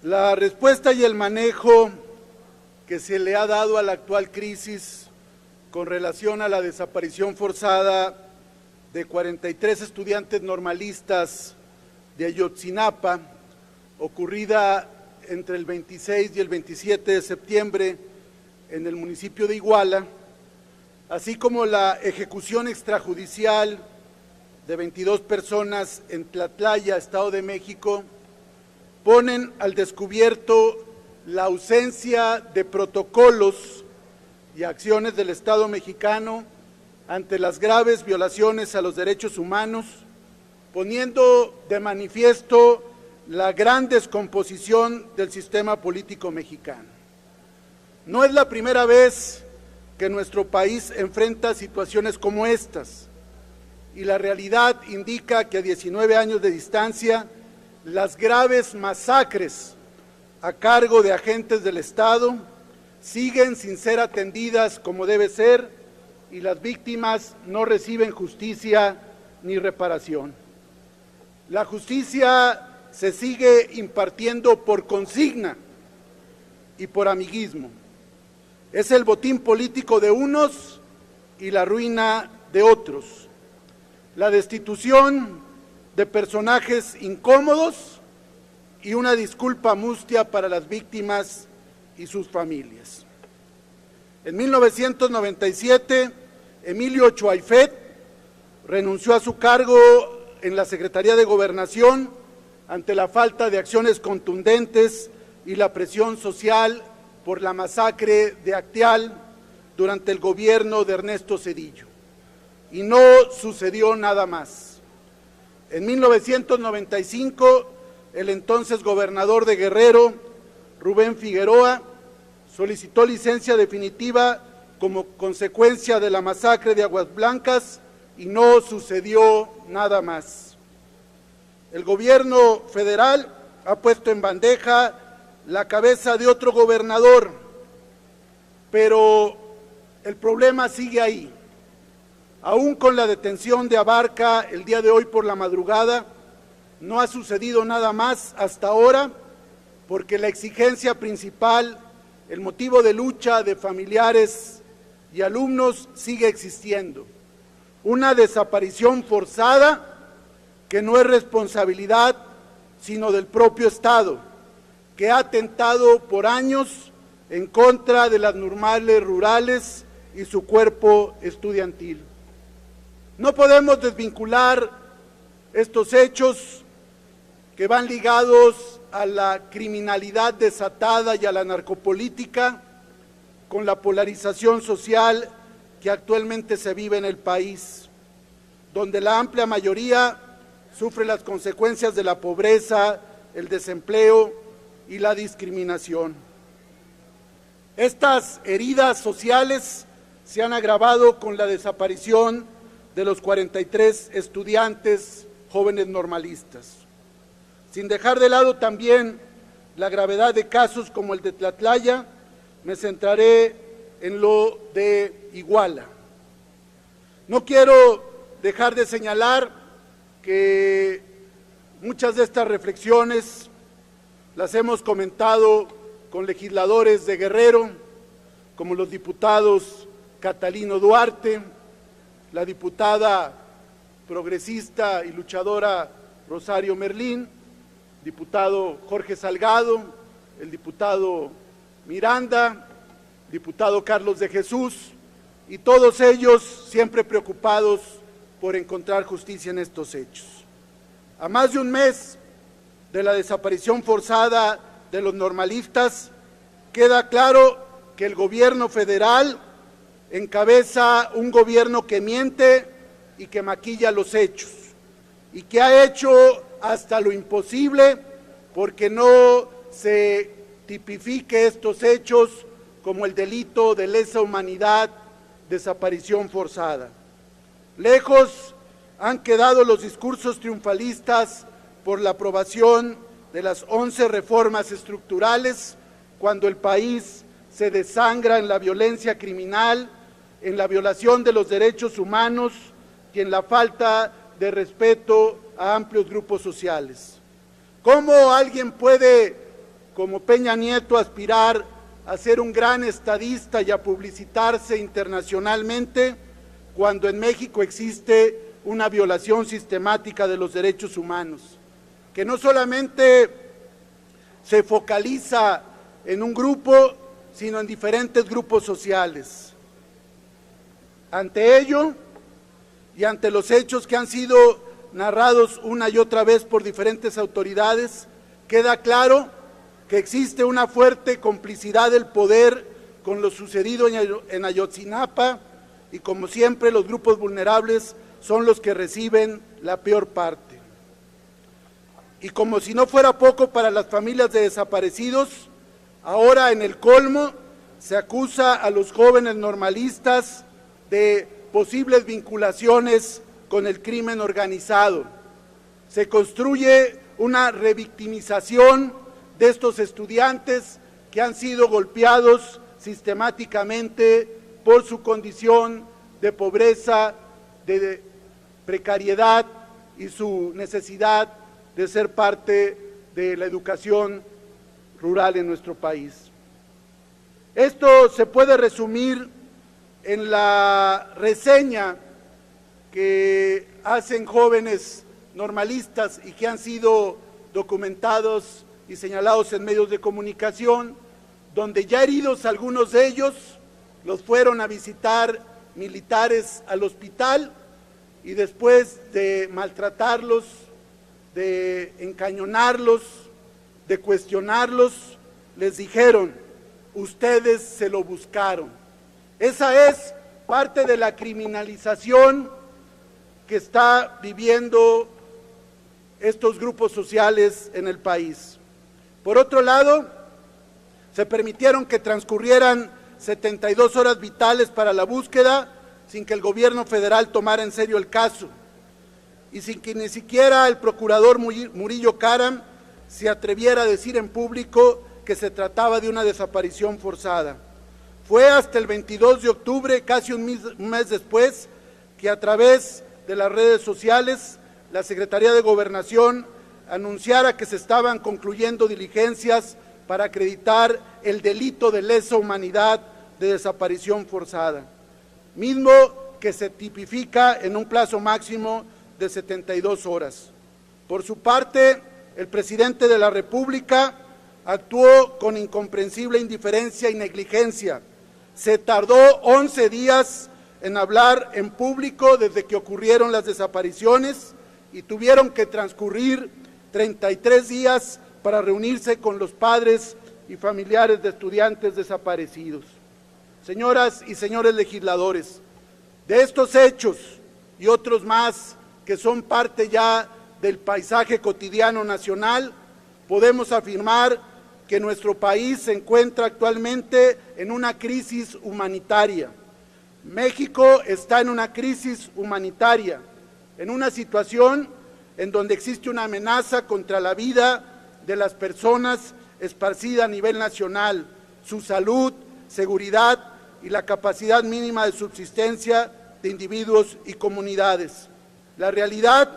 La respuesta y el manejo que se le ha dado a la actual crisis con relación a la desaparición forzada de 43 estudiantes normalistas de Ayotzinapa, ocurrida entre el 26 y el 27 de septiembre en el municipio de Iguala, así como la ejecución extrajudicial de 22 personas en Tlatlaya, Estado de México, ponen al descubierto la ausencia de protocolos y acciones del Estado mexicano ante las graves violaciones a los derechos humanos, poniendo de manifiesto la gran descomposición del sistema político mexicano. No es la primera vez que nuestro país enfrenta situaciones como estas, y la realidad indica que a 19 años de distancia, las graves masacres a cargo de agentes del Estado siguen sin ser atendidas como debe ser y las víctimas no reciben justicia ni reparación. La justicia se sigue impartiendo por consigna y por amiguismo. Es el botín político de unos y la ruina de otros. La destitución de personajes incómodos y una disculpa mustia para las víctimas y sus familias. En 1997, Emilio Ochoa-Ifet renunció a su cargo en la Secretaría de Gobernación ante la falta de acciones contundentes y la presión social por la masacre de Acteal durante el gobierno de Ernesto Zedillo. Y no sucedió nada más. En 1995, el entonces gobernador de Guerrero, Rubén Figueroa, solicitó licencia definitiva como consecuencia de la masacre de Aguas Blancas y no sucedió nada más. El gobierno federal ha puesto en bandeja la cabeza de otro gobernador, pero el problema sigue ahí. Aún con la detención de Abarca el día de hoy por la madrugada, no ha sucedido nada más hasta ahora, porque la exigencia principal, el motivo de lucha de familiares y alumnos sigue existiendo. Una desaparición forzada que no es responsabilidad sino del propio Estado, que ha atentado por años en contra de las normales rurales y su cuerpo estudiantil. No podemos desvincular estos hechos que van ligados a la criminalidad desatada y a la narcopolítica con la polarización social que actualmente se vive en el país, donde la amplia mayoría sufre las consecuencias de la pobreza, el desempleo y la discriminación. Estas heridas sociales se han agravado con la desaparición de los 43 estudiantes jóvenes normalistas. Sin dejar de lado también la gravedad de casos como el de Tlatlaya, me centraré en lo de Iguala. No quiero dejar de señalar que muchas de estas reflexiones las hemos comentado con legisladores de Guerrero, como los diputados Catalino Duarte, la diputada progresista y luchadora Rosario Merlín, diputado Jorge Salgado, el diputado Miranda, diputado Carlos de Jesús, y todos ellos siempre preocupados por encontrar justicia en estos hechos. A más de un mes de la desaparición forzada de los normalistas, queda claro que el gobierno federal encabeza un gobierno que miente y que maquilla los hechos, y que ha hecho hasta lo imposible porque no se tipifique estos hechos como el delito de lesa humanidad, desaparición forzada. Lejos han quedado los discursos triunfalistas por la aprobación de las 11 reformas estructurales, cuando el país se desangra en la violencia criminal, en la violación de los derechos humanos y en la falta de respeto a amplios grupos sociales. ¿Cómo alguien puede como Peña Nieto, aspirar a ser un gran estadista y a publicitarse internacionalmente cuando en México existe una violación sistemática de los derechos humanos, que no solamente se focaliza en un grupo, sino en diferentes grupos sociales. Ante ello, y ante los hechos que han sido narrados una y otra vez por diferentes autoridades, queda claro que existe una fuerte complicidad del poder con lo sucedido en Ayotzinapa, y como siempre los grupos vulnerables son los que reciben la peor parte. Y como si no fuera poco para las familias de desaparecidos, ahora en el colmo se acusa a los jóvenes normalistas de posibles vinculaciones con el crimen organizado. Se construye una revictimización de estos estudiantes que han sido golpeados sistemáticamente por su condición de pobreza, de precariedad y su necesidad de ser parte de la educación rural en nuestro país. Esto se puede resumir en la reseña que hacen jóvenes normalistas y que han sido documentados y señalados en medios de comunicación, donde ya heridos algunos de ellos, los fueron a visitar militares al hospital y después de maltratarlos, de encañonarlos, de cuestionarlos, les dijeron: ustedes se lo buscaron. Esa es parte de la criminalización que está viviendo estos grupos sociales en el país. Por otro lado, se permitieron que transcurrieran 72 horas vitales para la búsqueda sin que el gobierno federal tomara en serio el caso y sin que ni siquiera el procurador Murillo Karam se atreviera a decir en público que se trataba de una desaparición forzada. Fue hasta el 22 de octubre, casi un mes después, que a través de las redes sociales la Secretaría de Gobernación anunciara que se estaban concluyendo diligencias para acreditar el delito de lesa humanidad de desaparición forzada, mismo que se tipifica en un plazo máximo de 72 horas. Por su parte, el presidente de la República actuó con incomprensible indiferencia y negligencia. Se tardó 11 días en hablar en público desde que ocurrieron las desapariciones y tuvieron que transcurrir 33 días para reunirse con los padres y familiares de estudiantes desaparecidos. Señoras y señores legisladores, de estos hechos y otros más que son parte ya del paisaje cotidiano nacional, podemos afirmar que nuestro país se encuentra actualmente en una crisis humanitaria. México está en una crisis humanitaria, en una situación en donde existe una amenaza contra la vida de las personas esparcida a nivel nacional, su salud, seguridad y la capacidad mínima de subsistencia de individuos y comunidades. La realidad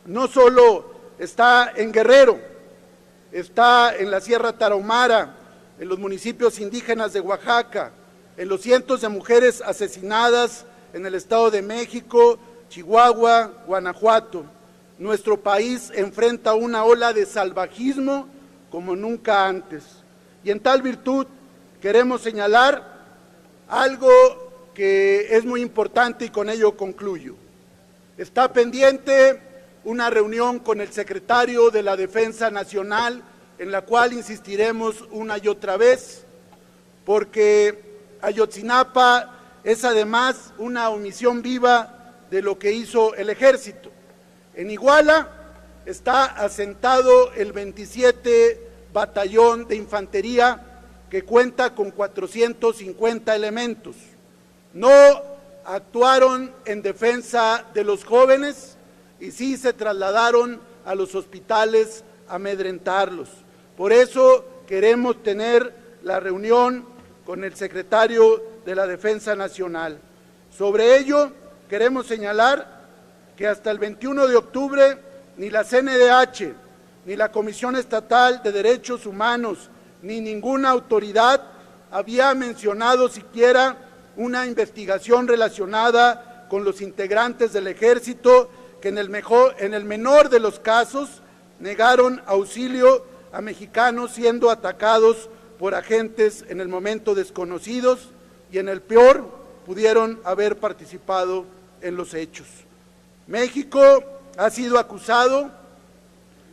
no solo está en Guerrero, está en la Sierra Tarahumara, en los municipios indígenas de Oaxaca, en los cientos de mujeres asesinadas en el Estado de México, Chihuahua, Guanajuato. Nuestro país enfrenta una ola de salvajismo como nunca antes. Y en tal virtud queremos señalar algo que es muy importante y con ello concluyo. Está pendiente una reunión con el secretario de la Defensa Nacional, en la cual insistiremos una y otra vez, porque Ayotzinapa es además una omisión viva de lo que hizo el Ejército. En Iguala está asentado el 27 Batallón de Infantería, que cuenta con 450 elementos. No actuaron en defensa de los jóvenes y sí se trasladaron a los hospitales a amedrentarlos. Por eso queremos tener la reunión con el secretario de la Defensa Nacional. Sobre ello, queremos señalar que hasta el 21 de octubre ni la CNDH ni la Comisión Estatal de Derechos Humanos, ni ninguna autoridad había mencionado siquiera una investigación relacionada con los integrantes del Ejército que en el menor de los casos negaron auxilio a mexicanos siendo atacados por agentes en el momento desconocidos y en el peor pudieron haber participado en los hechos. México ha sido acusado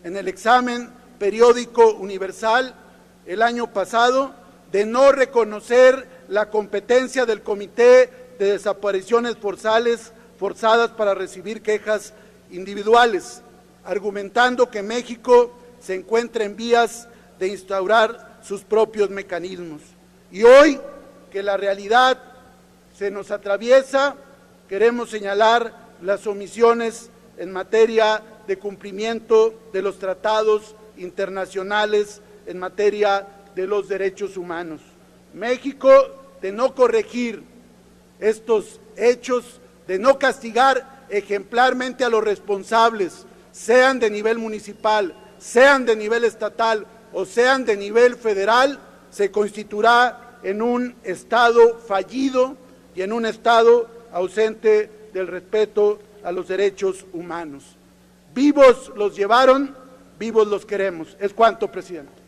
en el examen periódico universal el año pasado de no reconocer la competencia del Comité de Desapariciones Forzadas para recibir quejas individuales, argumentando que México se encuentra en vías de instaurar sus propios mecanismos. Y hoy que la realidad se nos atraviesa, queremos señalar las omisiones en materia de cumplimiento de los tratados internacionales en materia de los derechos humanos. México, de no corregir estos hechos, de no castigar ejemplarmente a los responsables, sean de nivel municipal, sean de nivel estatal o sean de nivel federal, se constituirá en un Estado fallido y en un Estado ausente del respeto a los derechos humanos. Vivos los llevaron, vivos los queremos. Es cuanto, presidente.